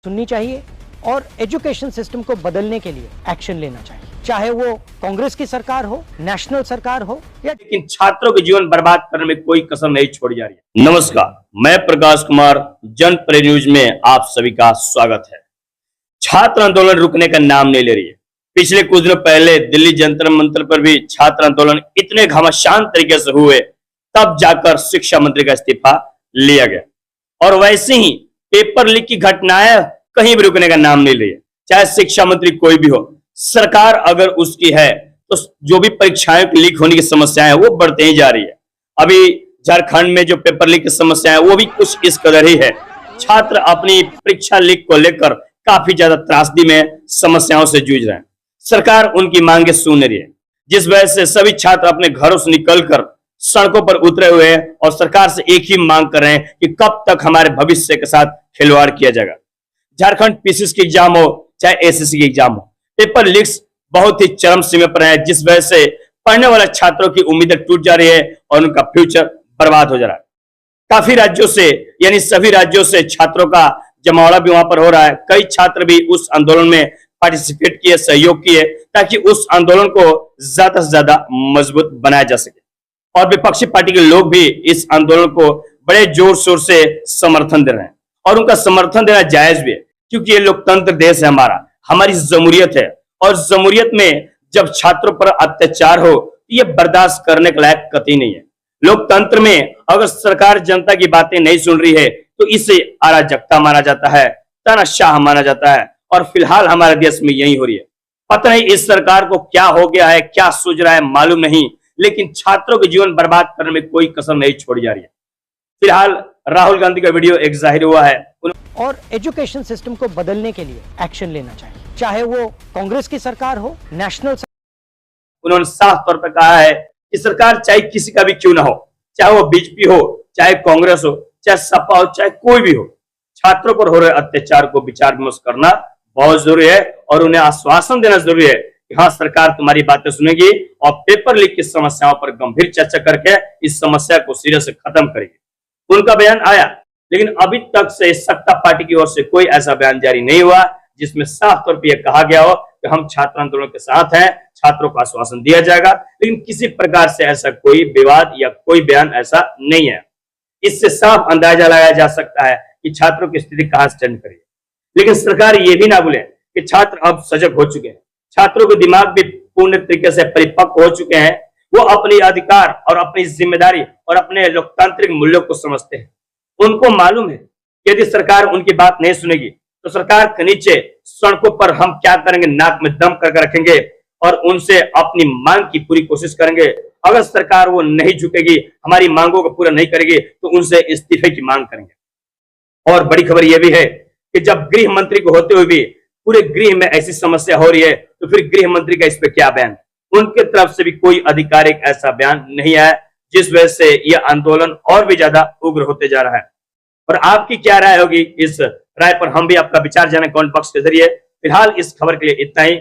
सुननी चाहिए और एजुकेशन सिस्टम को बदलने के लिए एक्शन लेना चाहिए, चाहे वो कांग्रेस की सरकार हो, नेशनल सरकार हो या लेकिन छात्रों के जीवन बर्बाद करने में कोई कसर नहीं छोड़ी जा रही है। नमस्कार, मैं प्रकाश कुमार, जनप्रिय न्यूज में आप सभी का स्वागत है। छात्र आंदोलन रुकने का नाम नहीं ले रही है। पिछले कुछ दिनों पहले दिल्ली जंतर मंतर पर भी छात्र आंदोलन इतने घमासान तरीके से हुए, तब जाकर शिक्षा मंत्री का इस्तीफा लिया गया। और वैसे ही पेपर लीक की घटनाएं कहीं भी रुकने का नाम नहीं ले रही है। चाहे शिक्षा मंत्री कोई भी हो, सरकार अगर उसकी है तो जो भी परीक्षाएं लीक होने की समस्याएं है वो बढ़ते ही जा रही है। अभी झारखंड में जो पेपर लीक की समस्या है वो भी कुछ इस कदर ही है। छात्र अपनी परीक्षा लीक को लेकर काफी ज्यादा त्रासदी में समस्याओं से जूझ रहे हैं। सरकार उनकी मांगे सुन रही है, जिस वजह से सभी छात्र अपने घरों से निकलकर सड़कों पर उतरे हुए हैं और सरकार से एक ही मांग कर रहे हैं कि कब तक हमारे भविष्य के साथ खिलवाड़ किया जाएगा। झारखंड पीसीएस की एग्जाम हो चाहे एसएससी की एग्जाम हो, पेपर लीक्स बहुत ही चरम सीमा पर है, जिस वजह से पढ़ने वाले छात्रों की उम्मीदें टूट जा रही है और उनका फ्यूचर बर्बाद हो जा रहा है। काफी राज्यों से यानी सभी राज्यों से छात्रों का जमावड़ा भी वहां पर हो रहा है। कई छात्र भी उस आंदोलन में पार्टिसिपेट किए, सहयोग किए, ताकि उस आंदोलन को ज्यादा से ज्यादा मजबूत बनाया जा सके। और विपक्षी पार्टी के लोग भी इस आंदोलन को बड़े जोर शोर से समर्थन दे रहे हैं और उनका समर्थन देना जायज भी है, क्योंकि ये लोकतंत्र देश है हमारी जमहूरियत है। और जमहूरियत में जब छात्रों पर अत्याचार हो तो ये बर्दाश्त करने के लायक कतई नहीं है। लोकतंत्र में अगर सरकार जनता की बातें नहीं सुन रही है तो इसे अराजकता माना जाता है, तानाशाह माना जाता है। और फिलहाल हमारे देश में यही हो रही है। पता नहीं इस सरकार को क्या हो गया है, क्या सूझ रहा है मालूम नहीं, लेकिन छात्रों के जीवन बर्बाद करने में कोई कसर नहीं छोड़ी जा रही है। फिलहाल राहुल गांधी का वीडियो एक जाहिर हुआ है और एजुकेशन सिस्टम को बदलने के लिए एक्शन लेना चाहिए, चाहे वो कांग्रेस की सरकार हो, नेशनल। उन्होंने साफ तौर पर कहा है कि सरकार चाहे किसी का भी क्यों ना हो, चाहे वो बीजेपी हो, चाहे कांग्रेस हो, चाहे सपा हो, चाहे कोई भी हो, छात्रों पर हो रहे अत्याचार को विचार विमर्श करना बहुत जरूरी है और उन्हें आश्वासन देना जरूरी है कि हाँ, सरकार तुम्हारी बातें सुनेगी और पेपर लीक की समस्याओं पर गंभीर चर्चा करके इस समस्या को सिरे से खत्म करेगी। उनका बयान आया, लेकिन अभी तक से सत्ता पार्टी की ओर से कोई ऐसा बयान जारी नहीं हुआ जिसमें साफ तौर पर यह कहा गया हो कि हम छात्र आंदोलन के साथ हैं, छात्रों को आश्वासन दिया जाएगा। लेकिन किसी प्रकार से ऐसा कोई विवाद या कोई बयान ऐसा नहीं है। इससे साफ अंदाजा लगाया जा सकता है कि छात्रों की स्थिति कहां स्टैंड करेगी। लेकिन सरकार ये भी ना भूले कि छात्र अब सजग हो चुके हैं, छात्रों के दिमाग भी पूर्ण तरीके से परिपक्व हो चुके हैं। वो अपने अधिकार और अपनी जिम्मेदारी और अपने लोकतांत्रिक मूल्यों को समझते हैं। उनको मालूम है कि यदि सरकार उनकी बात नहीं सुनेगी तो सरकार के नीचे सड़कों पर हम क्या करेंगे, नाक में दम करके रखेंगे और उनसे अपनी मांग की पूरी कोशिश करेंगे। अगर सरकार वो नहीं झुकेगी, हमारी मांगों को पूरा नहीं करेगी, तो उनसे इस्तीफे की मांग करेंगे। और बड़ी खबर यह भी है कि जब गृह मंत्री को होते हुए भी पूरे गृह में ऐसी समस्या हो रही है, तो फिर गृह मंत्री का इस पे क्या बयान? उनके तरफ से भी कोई आधिकारिक ऐसा बयान नहीं आया, जिस वजह से यह आंदोलन और भी ज्यादा उग्र होते जा रहा है। और आपकी क्या राय होगी, इस राय पर हम भी आपका विचार जाने कमेंट बॉक्स के जरिए। फिलहाल इस खबर के लिए इतना ही।